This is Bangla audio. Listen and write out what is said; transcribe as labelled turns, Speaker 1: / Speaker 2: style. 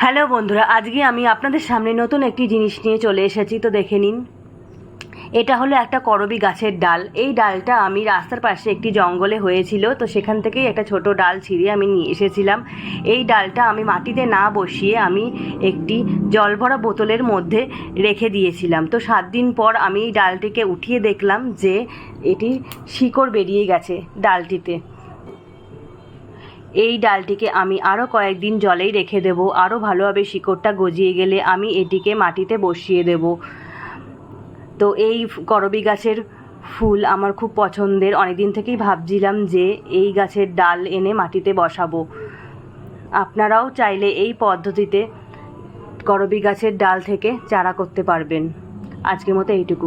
Speaker 1: হ্যালো বন্ধুরা, আজকে আমি আপনাদের সামনে নতুন একটি জিনিস নিয়ে চলে এসেছি। তো দেখে নিন, এটা হলো একটা করবী গাছের ডাল। এই ডালটা আমি রাস্তার পাশে একটি জঙ্গলে হয়েছিল, তো সেখান থেকেই একটা ছোট ডাল ছিঁড়ে আমি নিয়ে এসেছিলাম। এই ডালটা আমি মাটিতে না বসিয়ে আমি একটি জল ভরা বোতলের মধ্যে রেখে দিয়েছিলাম। তো 7 দিন পর আমি এই ডালটিকে উঠিয়ে দেখলাম যে এটি শিকড় বেরিয়ে গেছে ডালটিতে। এই ডালটিকে আমি আরও কয়েকদিন জলেই রেখে দেব। আরও ভালোভাবে শিকড়টা গজিয়ে গেলে আমি এটিকে মাটিতে বসিয়ে দেব। তো এই করবী গাছের ফুল আমার খুব পছন্দের। অনেক দিন থেকেই ভাবছিলাম যে এই গাছের ডাল এনে মাটিতে বসাবো। আপনারাও চাইলে এই পদ্ধতিতে করবী গাছের ডাল থেকে চারা করতে পারবেন। আজকের মতো এইটুকু।